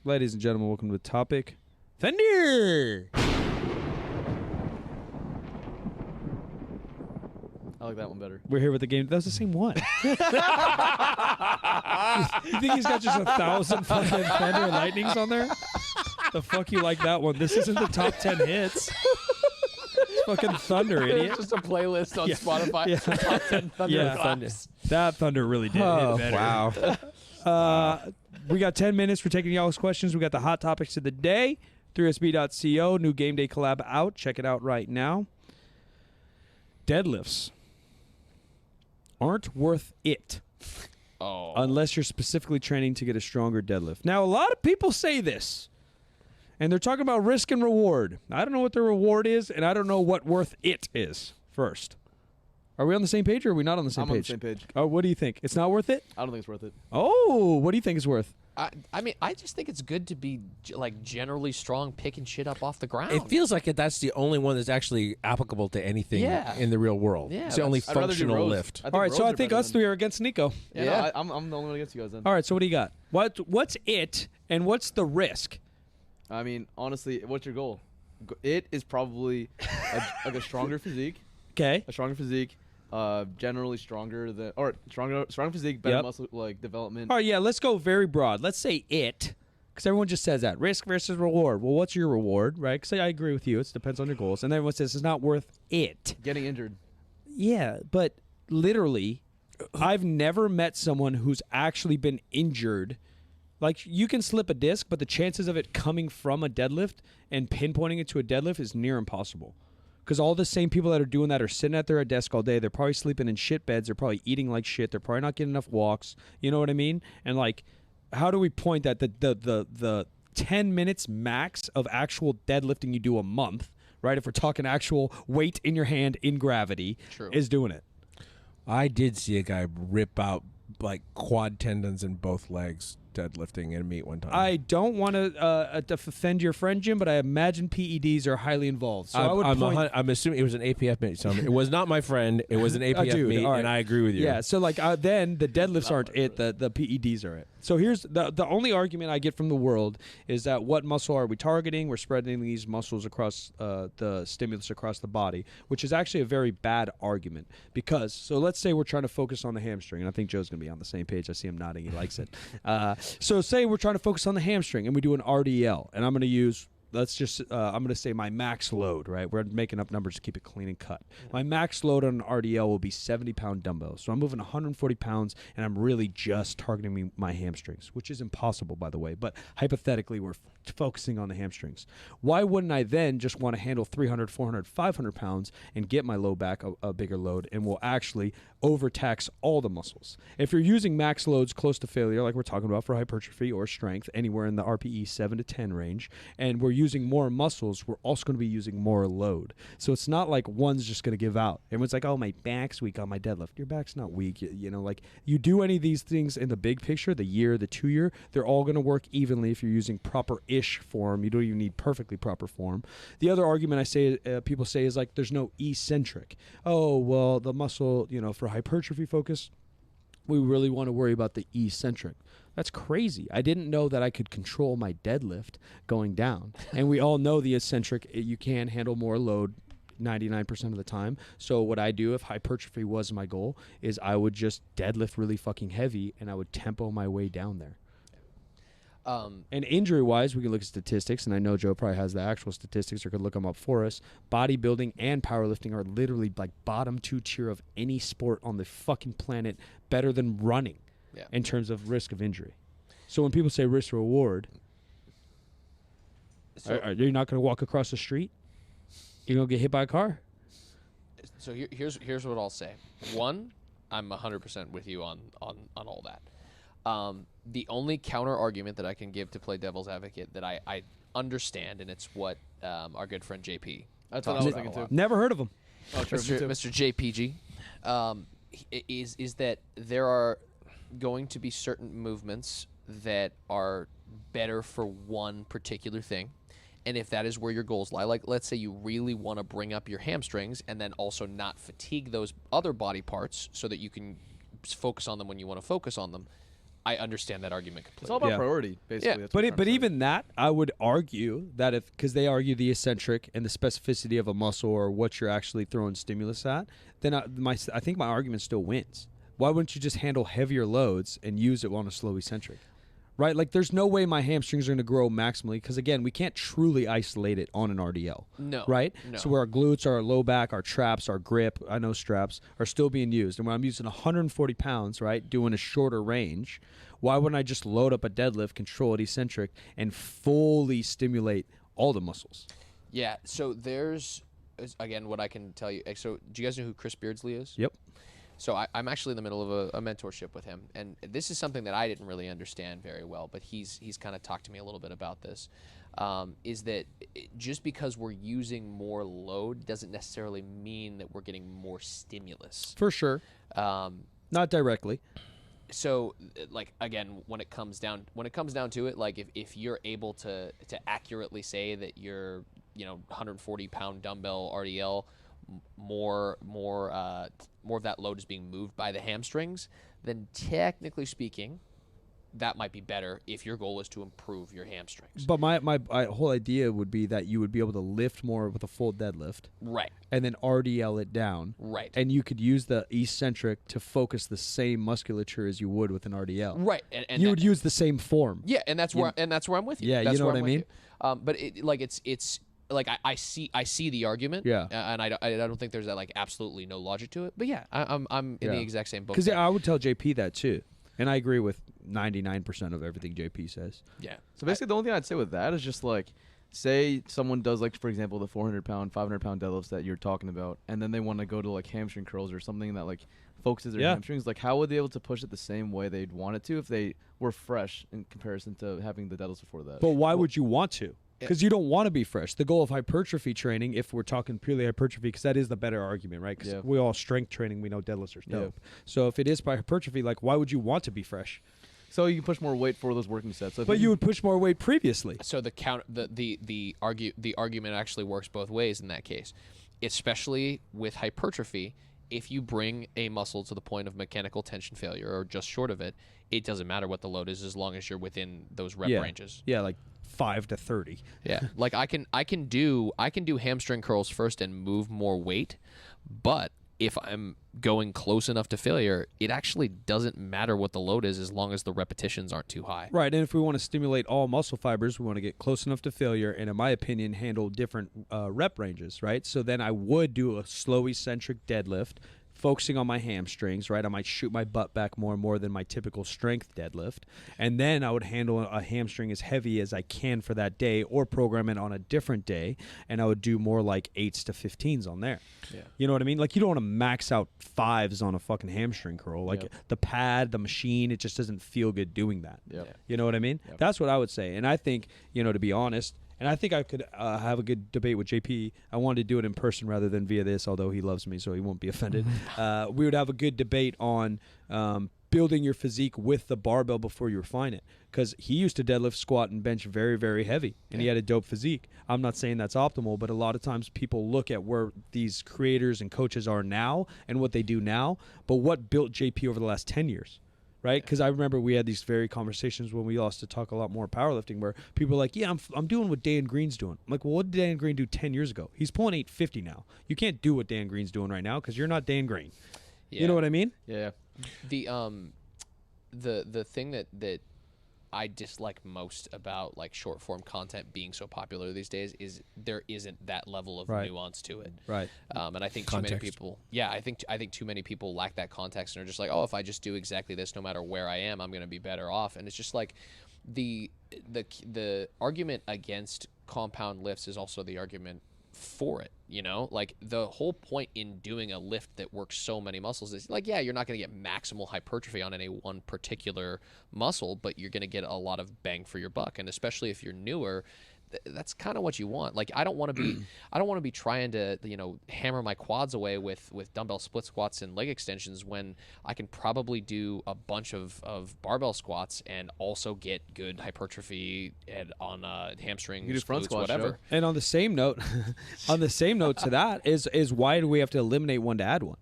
Ladies and gentlemen, welcome to the topic. Thunder! I like that one better. We're here with the game. That was the same one. You think he's got just 1,000 fucking Thunder and Lightnings on there? The fuck you like that one? This isn't the top 10 hits. It's fucking Thunder, idiot. It's just a playlist on Spotify. Yeah. Top 10 Thunder Thunder. That Thunder really did hit better. Wow. We got 10 minutes for taking y'all's questions. We got the hot topics of the day. 3sb.co, new game day collab out. Check it out right now. Deadlifts aren't worth it unless you're specifically training to get a stronger deadlift. Now, a lot of people say this, and they're talking about risk and reward. I don't know what the reward is, and I don't know what worth it is first. Are we on the same page, or are we not on the same I'm page? on the same page. Oh, what do you think? It's not worth it? I don't think it's worth it. Oh, what do you think is worth? I mean, I just think it's good to be like generally strong, picking shit up off the ground. It feels like that's the only one that's actually applicable to anything in the real world. Yeah, it's the only I'd rather do functional rows. lift. All right, so I think us three are against Nico. Yeah, Yeah. no, I'm the only one against you guys then. All right, so what do you got? What's it, and what's the risk? I mean, honestly, what's your goal? It is probably like a stronger physique. Okay. A stronger physique, generally stronger than, or stronger physique, better muscle like development. All right, yeah, let's go very broad. Let's say it, because everyone just says that. Risk versus reward. Well, what's your reward, right? Because I agree with you. It depends on your goals. And then everyone says it's not worth it. Getting injured. Yeah, but literally, I've never met someone who's actually been injured. Like, you can slip a disc, but the chances of it coming from a deadlift and pinpointing it to a deadlift is near impossible. Because all the same people that are doing that are sitting at their desk all day. They're probably sleeping in shit beds. They're probably eating like shit. They're probably not getting enough walks. You know what I mean? And, like, how do we point that the 10 minutes max of actual deadlifting you do a month, right, if we're talking actual weight in your hand in gravity, is doing it? I did see a guy rip out like quad tendons in both legs deadlifting in a meet one time. I don't want to offend your friend, Jim, but I imagine PEDs are highly involved. So I'm assuming it was an APF meet. So it was not my friend. It was an APF meet, and I agree with you. Yeah, so like then the deadlifts aren't it. The PEDs are it. So here's the only argument I get from the world is that what muscle are we targeting? We're spreading these muscles across the stimulus across the body, which is actually a very bad argument because, so let's say we're trying to focus on the hamstring, and I think Joe's going to be on the same page. I see him nodding. He likes it. So say we're trying to focus on the hamstring, and we do an RDL, and I'm going to use, let's just, I'm going to say my max load, right? We're making up numbers to keep it clean and cut. My max load on an RDL will be 70-pound dumbbells. So I'm moving 140 pounds, and I'm really just targeting my hamstrings, which is impossible, by the way. But hypothetically, we're focusing on the hamstrings. Why wouldn't I then just want to handle 300, 400, 500 pounds and get my low back a bigger load and will actually overtax all the muscles? If you're using max loads close to failure, like we're talking about for hypertrophy or strength, anywhere in the RPE 7 to 10 range, and we're using more muscles, we're also going to be using more load. So it's not like one's just going to give out. Everyone's like, oh, my back's weak on my deadlift. Your back's not weak. You know, like you do any of these things in the big picture, the year, the 2 year, they're all going to work evenly if you're using proper-ish form. You don't even need perfectly proper form. The other argument I say, people say is like, there's no eccentric. Oh, well, the muscle, you know, for hypertrophy focus, we really want to worry about the eccentric. That's crazy. I didn't know that I could control my deadlift going down. And we all know the eccentric, you can handle more load 99% of the time. So what I do if hypertrophy was my goal is I would just deadlift really fucking heavy and I would tempo my way down there. And injury-wise, we can look at statistics, and I know Joe probably has the actual statistics or could look them up for us. Bodybuilding and powerlifting are literally like bottom 2 tier of any sport on the fucking planet, better than running in terms of risk of injury. So when people say risk-reward, are you not going to walk across the street? You're going to get hit by a car? So here's what I'll say. One, I'm 100% with you on all that. The only counter argument that I can give to play devil's advocate that I understand, and it's what our good friend JP. That's what I was thinking too. Never heard of him. Oh, true, Mr. JPG, is that there are going to be certain movements that are better for one particular thing. And if that is where your goals lie, like let's say you really want to bring up your hamstrings and then also not fatigue those other body parts so that you can focus on them when you want to focus on them, I understand that argument completely. It's all about Yeah. priority, basically. That's what But I'm trying to say. even that, I would argue that because they argue the eccentric and the specificity of a muscle or what you're actually throwing stimulus at, then I think my argument still wins. Why wouldn't you just handle heavier loads and use it on a slow eccentric? Right? Like, there's no way my hamstrings are going to grow maximally because, again, we can't truly isolate it on an RDL. No. Right? No. So where our glutes, our low back, our traps, our grip, I know straps, are still being used. And when I'm using 140 pounds, right, doing a shorter range, why wouldn't I just load up a deadlift, control it eccentric, and fully stimulate all the muscles? Yeah, so there's, again, what I can tell you. So do you guys know who Chris Beardsley is? Yep. So I'm actually in the middle of a mentorship with him, and this is something that I didn't really understand very well, but he's kind of talked to me a little bit about this, is that just because we're using more load doesn't necessarily mean that we're getting more stimulus. For sure. Not directly. So, like, again, when it comes down to it, like, if you're able to accurately say that your 140-pound dumbbell RDL, more of that load is being moved by the hamstrings, then technically speaking, that might be better if your goal is to improve your hamstrings. But my whole idea would be that you would be able to lift more with a full deadlift. Right. And then RDL it down. Right. And you could use the eccentric to focus the same musculature as you would with an RDL. Right. And you would use the same form. Yeah, and that's where I'm with you. Yeah, that's you know where what I'm I mean? with you. But it's like I see the argument. Yeah. And I don't think there's that, like, absolutely no logic to it. But yeah, I'm in the exact same boat. Because I would tell JP that too. And I agree with 99% of everything JP says. Yeah. So basically, the only thing I'd say with that is just like, say someone does, like, for example, the 400-pound, 500-pound deadlifts that you're talking about, and then they want to go to, like, hamstring curls or something that, like, focuses their hamstrings. Like, how would they be able to push it the same way they'd want it to if they were fresh in comparison to having the deadlifts before that? But why would you want to? Because you don't want to be fresh. The goal of hypertrophy training, if we're talking purely hypertrophy, because that is the better argument, right? Because we all strength training, we know deadlifts are dope. So if it is by hypertrophy, like, why would you want to be fresh? So you can push more weight for those working sets. So But you would push more weight previously. So the argument actually works both ways in that case, especially with hypertrophy. If you bring a muscle to the point of mechanical tension failure or just short of it, it doesn't matter what the load is as long as you're within those rep ranges. Yeah, like 5 to 30. Yeah, like I can do hamstring curls first and move more weight, but if I'm going close enough to failure, it actually doesn't matter what the load is as long as the repetitions aren't too high. Right, and if we want to stimulate all muscle fibers, we want to get close enough to failure, and in my opinion, handle different rep ranges, right? So then I would do a slow eccentric deadlift, focusing on my hamstrings, right? I might shoot my butt back more than my typical strength deadlift. And then I would handle a hamstring as heavy as I can for that day or program it on a different day. And I would do more like 8s to 15s on there. Yeah. You know what I mean? Like, you don't want to max out 5s on a fucking hamstring curl. Like, the pad, the machine, it just doesn't feel good doing that. Yep. You know what I mean? Yep. That's what I would say. And I think, to be honest, and I think I could have a good debate with JP. I wanted to do it in person rather than via this, although he loves me, so he won't be offended. We would have a good debate on building your physique with the barbell before you refine it. Because he used to deadlift, squat, and bench very, very heavy, and he had a dope physique. I'm not saying that's optimal, but a lot of times people look at where these creators and coaches are now and what they do now, but what built JP over the last 10 years. Right, because I remember we had these very conversations when we lost to talk a lot more powerlifting, where people are like, "Yeah, I'm doing what Dan Green's doing." I'm like, "Well, what did Dan Green do 10 years ago? He's pulling 850 now. You can't do what Dan Green's doing right now because you're not Dan Green." Yeah. You know what I mean? Yeah. The thing that I dislike most about, like, short form content being so popular these days is there isn't that level of nuance to it. Right. And I think Context. too many people, I think too many people lack that context and are just like, oh, if I just do exactly this, no matter where I am, I'm going to be better off. And it's just like the argument against compound lifts is also the argument for it. Like, the whole point in doing a lift that works so many muscles is, like, yeah, you're not going to get maximal hypertrophy on any one particular muscle, but you're going to get a lot of bang for your buck. And especially if you're newer, that's kind of what you want. Like, I don't want to be trying to, hammer my quads away with dumbbell split squats and leg extensions when I can probably do a bunch of barbell squats and also get good hypertrophy on hamstrings, You do front glutes, squats, whatever. Joe. And on the same note, to that is why do we have to eliminate one to add one?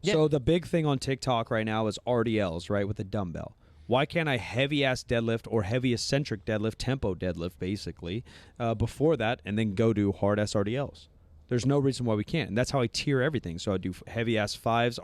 Yeah. So the big thing on TikTok right now is RDLs, right, with the dumbbell. Why can't I heavy-ass deadlift or heavy eccentric deadlift, tempo deadlift, basically, before that, and then go do hard-ass RDLs? There's no reason why we can't. And that's how I tier everything. So I do heavy-ass 5s,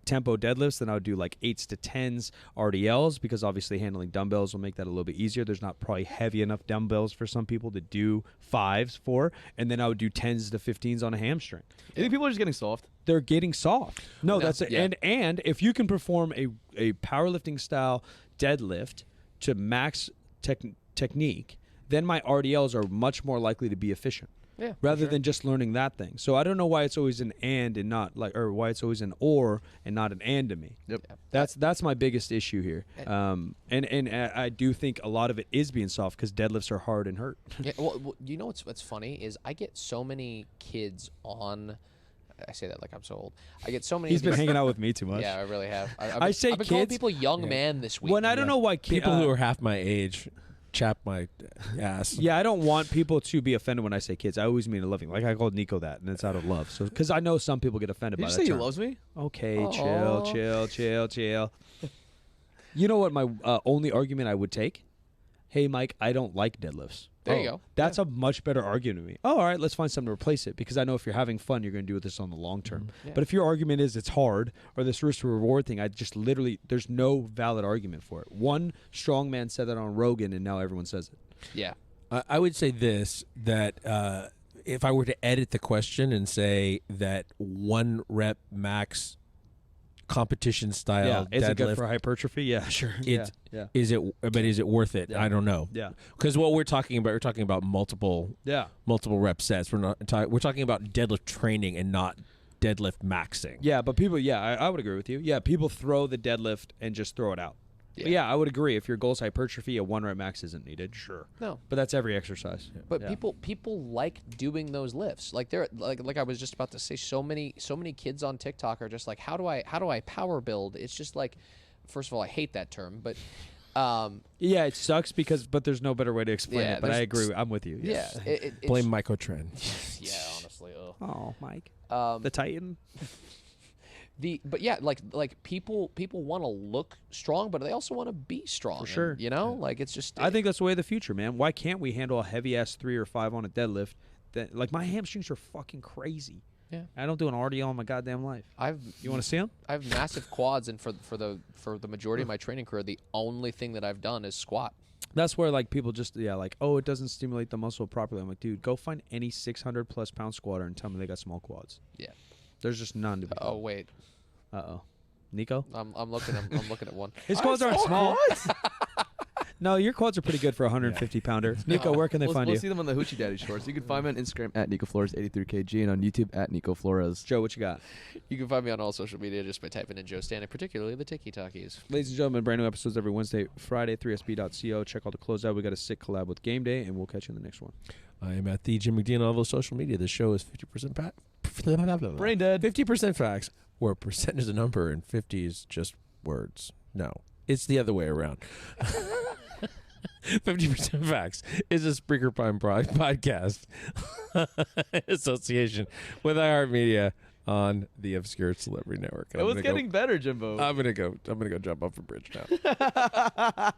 tempo deadlifts. Then I would do like 8s to 10s RDLs, because obviously handling dumbbells will make that a little bit easier. There's not probably heavy enough dumbbells for some people to do 5s for. And then I would do 10s to 15s on a hamstring. I think people are just getting soft. They're getting soft. No, that's it. yeah. And if you can perform a powerlifting style deadlift to max technique, then my RDLs are much more likely to be efficient. Yeah, rather than just learning that thing. So I don't know why it's always an and not like, or why it's always an or and not an and to me. Yep. That's my biggest issue here. And I do think a lot of it is being soft because deadlifts are hard and hurt. Yeah, well, you know what's funny is I get so many kids on. I say that like I'm so old. I get so many. He's been hanging out with me too much. Yeah, I really have. I say I've been calling kids- people young man this week. When I don't know why People who are half my age chap my ass. Yeah, I don't want people to be offended when I say kids. I always mean it loving. Like I called Nico that, and it's out of love. So because I know some people get offended Did by you that say he term. loves me? Okay, Aw. chill. You know what my only argument I would take? Hey, Mike, I don't like deadlifts. There you go. That's a much better argument to me. Oh, all right, let's find something to replace it, because I know if you're having fun, you're going to do this on the long term. Yeah. But if your argument is it's hard or this risk to reward thing, I just literally, there's no valid argument for it. One strong man said that on Rogan, and now everyone says it. Yeah. I would say this, that if I were to edit the question and say that 1 rep max competition style Is deadlift, it good for hypertrophy? Yeah, sure. It's- yeah. is it worth it? Yeah. I don't know. Yeah. Because what we're talking about multiple Yeah. rep sets. We're talking about deadlift training and not deadlift maxing. Yeah, but people, I would agree with you. Yeah, people throw the deadlift and just throw it out. But yeah, I would agree. If your goal's hypertrophy, a 1 rep max isn't needed. Sure. No. But that's every exercise. But Yeah. people like doing those lifts. Like they're like I was just about to say, so many kids on TikTok are just like, how do I power build? It's just like, first of all, I hate that term, but Yeah, it sucks but there's no better way to explain Yeah, it. But I there's- agree. I'm with you. yeah, Blame Mycotrend. yeah, honestly. Oh, Mike. Um, The Titan. but yeah, like people want to look strong, but they also want to be strong. For sure. And, you know, like it's just. I think that's the way of the future, man. Why can't we handle a heavy ass 3 or 5 on a deadlift? That, like, my hamstrings are fucking crazy. Yeah. I don't do an RDL in my goddamn life. You want to see them? I have massive quads, and for the majority of my training career, the only thing that I've done is squat. That's where like people just like, oh, it doesn't stimulate the muscle properly. I'm like, dude, go find any 600+ pound squatter and tell me they got small quads. Yeah. There's just none to be. Oh wait, Nico. I'm looking at one. His quads aren't small. No, your quads are pretty good for a 150 pounder. Nico, where can they find we'll you? see them on the Hoochie Daddy shorts. You can find me on Instagram at NicoFlores83kg and on YouTube at Nico Flores. Joe, what you got? You can find me on all social media just by typing in Joe Stanek, particularly the Tiki Talkies. Ladies and gentlemen, brand new episodes every Wednesday, Friday, 3sb.co. Check out the closeout. We got a sick collab with Game Day, and we'll catch you in the next one. I am at the Jim McDonald on all those social media. This show is 50% Brain dead. 50% facts, where percent is a number and 50 is just words. No, it's the other way around. 50% Facts is a Spreaker Prime podcast association with iHeartMedia on the Obscure Celebrity Network. It was getting better, Jimbo. I'm gonna go jump off a bridge now.